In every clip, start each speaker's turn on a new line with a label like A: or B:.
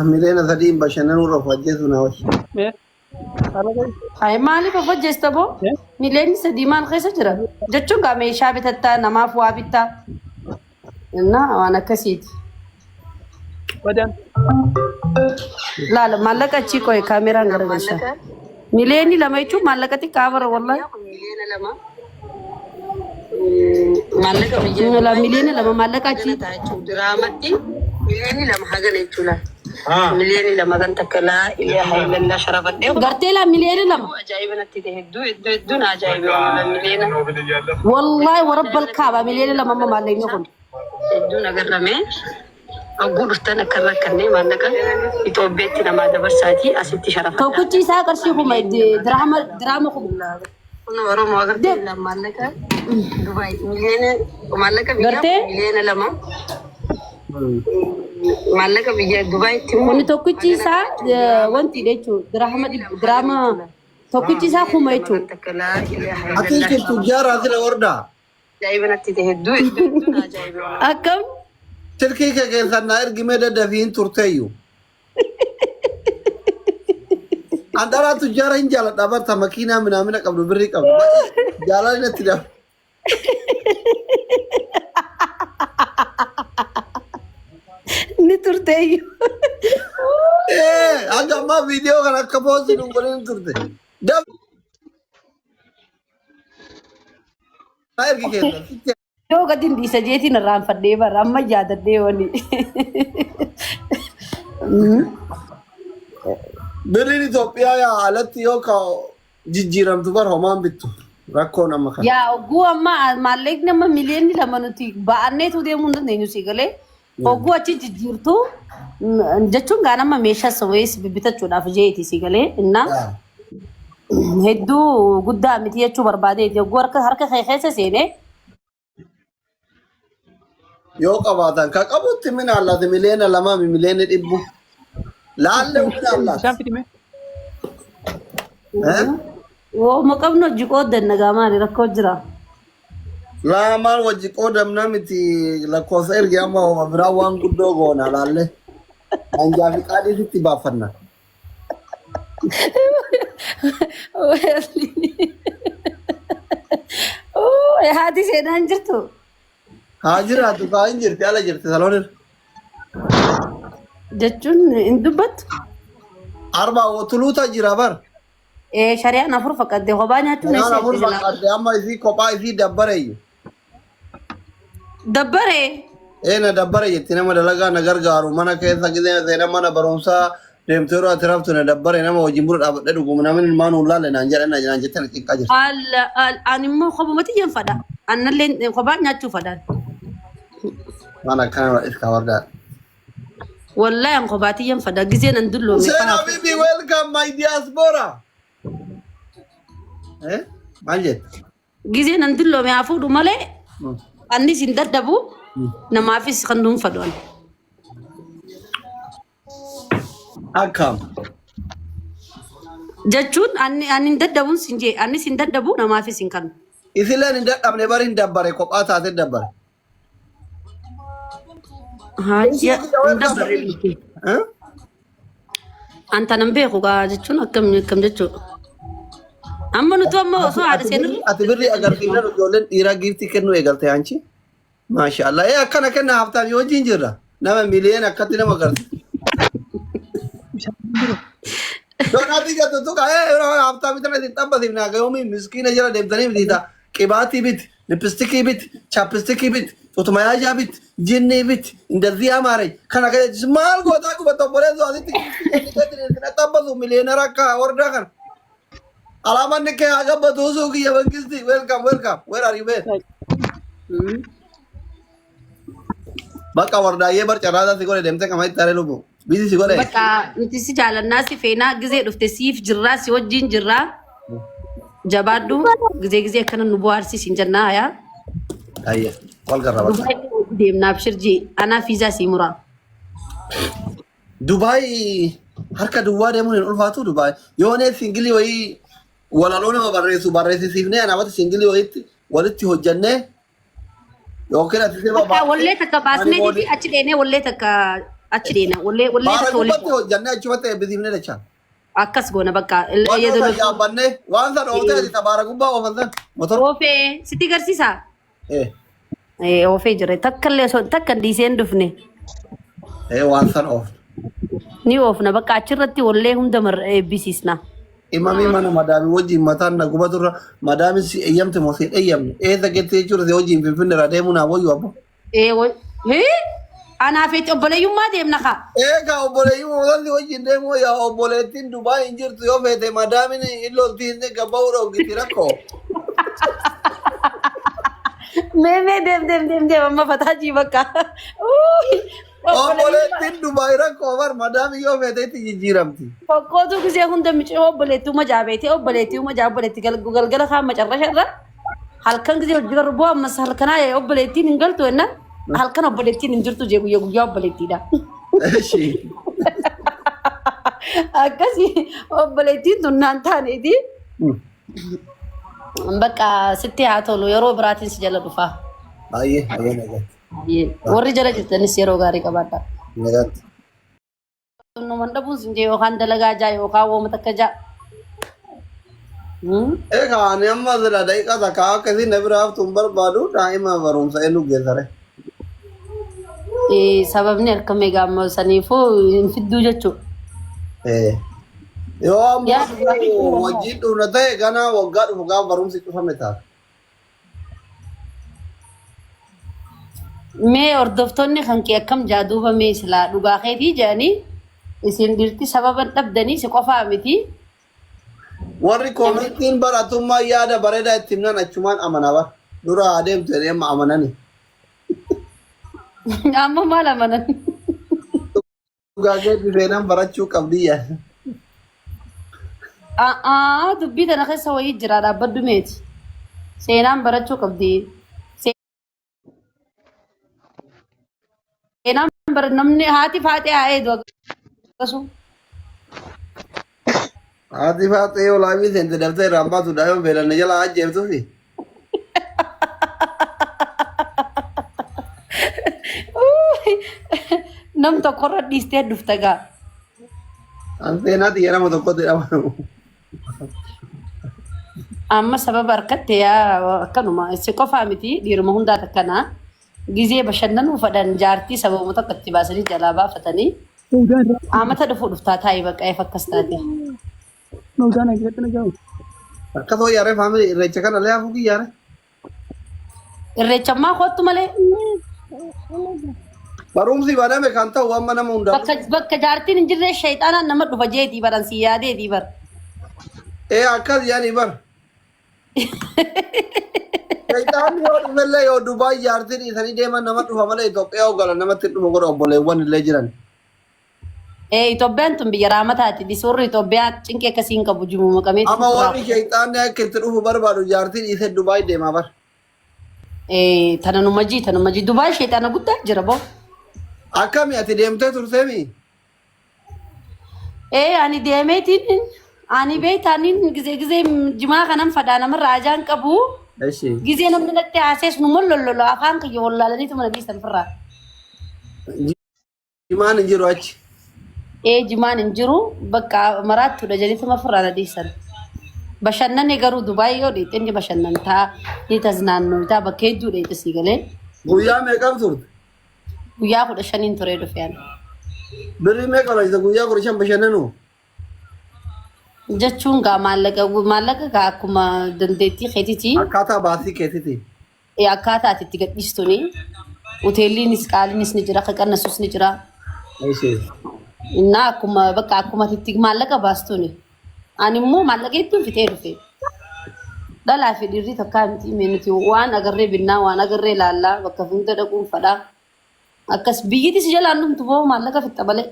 A: Amileen asadiin bashannanuu rafajjeetu na washi.
B: Ay maaliif hojjesta boo? Mileenni sadii maal keessa jira? Jechuun gaa meeshaa bitattaa namaaf waa bittaa. Innaa waan akkasiiti. Laala maallaqa achii qo'e kaameraan garagalcha. Mileenni lama jechuun maallaqa xiqqaa bara wallahi. Mileenni lama maallaqa achii.
C: Diraamatti mileenni lama hagana jechuudha. Mileenni lama kan takka laa ilaaha illallah sharafadhee.
B: Gartee laa mileenni lama.
C: Ajaa'iba natti ta'e hedduun ajaa'iba mileena.
B: Wallahi warabbal kaaba mileenni lama amma maallaqni kun.
C: Hedduun agarramee. Agguu dhuftan akka rakkannee maallaqa Itoophiyaatti namaa dabarsaatii asitti sharafa.
B: Tokkichi isaa qarshii kuma diraama kuma.
C: Kun Oromoo agartee maallaqa Dubaay mileena maallaqa biyya mileena lama. Maallaqa biyya Dubaayitti
B: Wanni tokkichi isaa wanti jechuudha diraama tokkichi isaa kuma jechuudha.
A: Ati jirtu jaaraa sira wardaa.
C: Ajaa'iba natti ta'e hedduun ajaa'iba.
B: Akkam?
A: Silkii kee keessan na ergimee daddafiin turteeyyu. Andaraa tujjaara hin jaaladha barta makiinaa minaamina qabdu birrii qabdu. Jaalala natti dafa.
B: Ni turteeyyu.
A: Hanga ammaa viidiyoo kan akka boosii dhungoliin turte. Na ergi keessan.
B: Yoo gadi dhiisa jeetiin irraanfadhee bara amma yaadadhee wani.
A: Birriin Itoophiyaa yaa alatti yoo ka jijjiiramtu bar homaan bittu. Rakkoo nama kana.
B: Yaa ogguu amma maallaqni amma miliyoonni lama nuti ba'anneetu deemuu hin dandeenyu si galee. Ogguu achi jijjiirtu jechuun gaan amma meeshaa sawayees bibitachuudhaaf jeeti si galee innaa hedduu guddaa miti jechuu barbaadeeti ogguu harka keessa seenee.
A: Yoo qabaatan ka qabutti min allaati miliyoona lamaa miliyoona dhibbu. Laalle min allaati.
B: Wooma qabnu hojii qooddanna gaa maali rakkoo jira.
A: Laamaan hojii qoodamna miti lakkoofsa ergi amma hooma biraa waan guddoo goona laalle. Anjaa fi qaadhiisitti baafanna.
B: Haati seenaan jirtu.
A: Haa jiraatu kaa hin jirti ala jirti saloonir.
B: Jechuun hin dubbattu.
A: Arbaa wotuluuta jira bar.
B: Shari'aan afur fakkaattee kophaa nyaachuun
A: Naan afur fakkaatte amma isii kophaa isii dabbareeyyu.
B: Dabbaree.
A: Na dabbare jetti nama dalagaa na gargaaru mana keessa gisee seena mana barumsaa deemtee yeroo ati raftu na dabbare nama wajjin bira dhaabadhe dhuguma namni ilmaan ulaalle naan jettan xiqqaa jirti.
B: Ani immoo kophumatti yen fadha. Annallee kophaa nyaachuu fadhaan.
A: Mana akkana iska wardaa.
B: Wallahi an kophaatti yen fadha gisee nan dulloome.
A: Hussein Habibi welcome my diaspora. Maal jette?
B: Gisee nan dulloome haa fuudhu malee annis hin dadhabu namaafis kan dhuunfadhu.
A: Akkam.
B: Jechuun ani hin dadhabuun sin jee annis hin dadhabu namaafis hin kanu.
A: Isileen hin dadhabne bari hin dabbare kophaa taate dabbare.
B: Hin dabbare. Anta nan beeku gaa jechuun akkam jechuudha. Amma nuti amma osoo haadha seenirra.
A: Ati birrii agarsiifna ijoolleen dhiiraa giiftii kennuu eegalte anchi. Maashaallah. Akkana kenna haftaan yoo wajjin jirra. Nama miliyoona akkatti nama agarsiisa. Doonaatii jettu tuqa haftaa bitana isin xabbasiifne agayoomi miskiina jira deemtanii bitiita. Qibaatii biti, lippistikii biti, chaappistikii biti, xutumayaajaa biti, jinnii biti, indazii amaaree. Kana keessa maal gootaa qubata obboleessoo asitti xabbasu miliyoona rakkaa wardaa kana. Alaman ke aga batusu ki yaban kisti welcome where are you man baka warda ye bar charada sigore demte kamai tare lubu busy sigore
B: baka nuti si jaalanna si feena gisee dhufte siif jirra si wajjin jirra jabaadhu gisee kana nu boharsi sin jannaa yaa
A: ayya wal garaba
B: deemna abshirji ana fiza si mura
A: Dubai harka duwwaa deemuun hin ulfaatu Dubai yoone singili wayii walaloon nama barreessisiifnee anamatti singilii walitti hojjannee yookiin ati sirba
B: wallee takka baasneeti achi dheenee wallee takka achi deena wallee
A: Baara
B: tokko wallee
A: gubbatti hojjannee achumatti eebbisiifnee dachaan.
B: akkas goona bakka
A: Wantoota yaabbannee waan sana ooltee ati baara gubbaa oofan san motora.
B: oofee sitti garsiisa
A: Eh.
B: oofee jira takkallee takka dhiiseen dhufne
A: Waan san oof.
B: ni oofna bakka achirratti wallee hunda eebbisiisna.
A: Imamii mana madaamii wajjin mataan na guba turra madaamii si eeyyamte moo si eeyyamne eessa gettee jechuudha si wajjin finfinne irraa deemuu naa wayyu abbo.
B: Anaaf itti obboleeyyummaa deemna kaa.
A: Eegaa obboleeyyummaa walli wajjin deemuu yaa obboleettiin Dubaay hin jirtu yoo feete madaamiin illooltiin gabba'uu dhoogiti rakkoo.
B: Mee deem amma fataajii bakka.
A: Obboleettiin Dubaay rakkoo bar madaamii yoo feete itti jijjiiramti.
B: Fokkootu gisee hunda micee obboleettii majaabeetee obboleettii majaabboleetti galgala kaa macarrasha irra halkan gisee hojii garbuu ammas halkanaa obboleettiin hin galtu enna halkan obboleettiin hin jirtu jee guyyaa obboleettiidha. Akkasii obboleettiin tun naan taaneeti. Bakka sitti haa tolu yeroo biraatiin si jala dhufaa.
A: Baay'ee nagatti.
B: Warri jala jirtanis yeroo gaarii qabaadha.
A: Nagatti.
B: Numan dhabuun sin jee yookaan dalagaa jaa yookaan wooma takka jaa.
A: Egaa ani amma sila daqiiqa takka akkasii na biraaf tun barbaadu daa'ima barumsa eenyu geessare.
B: Sababni harkamee gaamma saniifuu hin fidduu jechuudha.
A: Yoo ammoo wajjin dhuuna ta'e ganaa waggaa dhufu gaafa barumsi cufame ta'a.
B: Mee hordoftoonni kan kee akkam jaaduuba mee silaa dhugaa keetii jedhanii isin dhirti sababa dhabdanii si qofaa miti.
A: Warri koomitiin baratummaa yaada bareedaa itti himnan achumaan amanaba. Dura adeemtu jedhee amma amanani.
B: Amma maal amanan?
A: Dhugaa keetti seenaan barachuu qabdiyya.
B: Dubbii tana keessa wayii jira dhaabbaddu meeti. Seenaan barachuu qabdi. Seenaan namni haati faatee haa eedu akkasuma.
A: Haati faatee olaamii seente dabtee irraan baatu daa'ima beelanne jala ajjeeftuufi.
B: Nam tokkorra dhiistee dhufta gaa.
A: An seenaati jedhama tokkotti dhabanu.
B: Amma sababa harkatte yaa akkanuma si qofaa miti dhiiruma hundaa takkanaa gizee bashannanuu fadhan jaartii sababuma tokko itti baasanii jalaa baafatanii amata dhufuu dhuftaa taa'ee baqqa'eef akkas taate.
A: Akkasoo yaaree faamilii irreecha kana lee hafuuki yaare.
B: Irreechammaa kootu malee.
A: Barumsi badame kan ta'u amma nama hundaa.
B: Bakka jaartiin hin jirre shayxaanaan nama dhufa jeetii baran si yaadeetii bar.
A: Akkas yaani bar. Shayxaanni yoo dhufellee yoo Dubaay jaartiin dhiisanii deeman nama dhufa malee Itoophiyaa hoggala namatti dhufa godha obboleewwan illee jiran.
B: Itoophiyaan tun biyya raamataati. Suurri Itoophiyaa cinqee akkasii hin qabu jimuu maqamee.
A: Amma warri shayxaanni akka itti dhufu barbaadu jaartiin dhiisee Dubaay deemaa bar.
B: Tanuma jii Dubaay shayxaana guddaa jira boo.
A: Akkami ati deemtee turteemi?
B: Ani deemeetiin ani beektaaniin gizee jimaa kanan fadhaa namarraa ajaan qabu. Gizee namni natti haasees nu mollololo afaan kiyya wallaalaniitu mana dhiisan firraa.
A: Jimaan hin jiru achi.
B: Jimaan hin jiru bakka maraattuudha jedhituma firraa na dhiisan. Bashannanee garuu Dubaay yoo dheexee inni bashannantaa ni taznaannotaa bakka hedduu dheexee sii galee.
A: Guyyaa meeqam turte?
B: Guyyaa 15 turee dhufeen.
A: Birrii meeqa laayisa guyyaa 15 bashannanuu?
B: Jechuun gaa maallaqa gaa akkuma dandeettii keetiiti.
A: Akkaataa baasii keetiiti.
B: Akkaataa ati itti gadhiistuuni. Hoteelliinis qaaliinis ni jira qannasuus ni jira. Innaa akkuma ati itti maallaqa baastuuni. Ani immoo maallaqa ittiin fitee dhufe. Dhalaa fi dhiirri takkaa miti nuti waan agarree binnaa waan agarree laallaa bakka hunda dhaquun fadhaa. Akkas biyyitis jalaan dhumtu boo maallaqa fixa malee.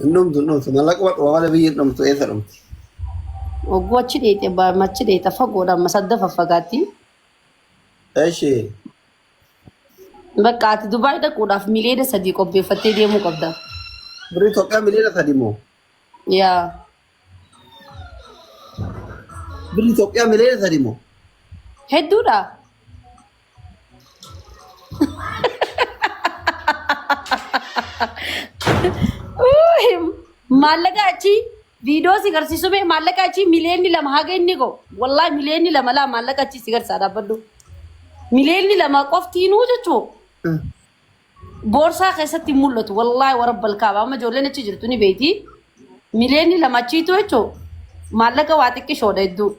A: Dhumtu maallaqa wadhuma malee biyyi dhumtu eessa dhumti?
B: Ogguu achi dheete fagoodha amma sadda faffagaatti. Bakka ati Dubaay dhaquudhaaf miliyoona 3 qopheeffattee deemuu qabda.
A: Birrii Itoophiyaa miliyoona 3 moo?
B: Yaa.
A: Birrii Itoophiyaa miliyoona 3 moo?
B: Hedduudha. maallaqa achi viidiyoo si garsiisu mee maallaqa achi miliyoonni 2 haga inni go wallahi miliyoonni 2 la maallaqa achi si garsaa dhaabbadhu miliyoonni 2 qoftiinuu jechuu boorsaa keessatti mul'atu wallahi warabbal kaaba amma ijoolleen achi jirtu ni beeti miliyoonni 2 achiitu jechuu maallaqa waa xiqqishoodha hedduu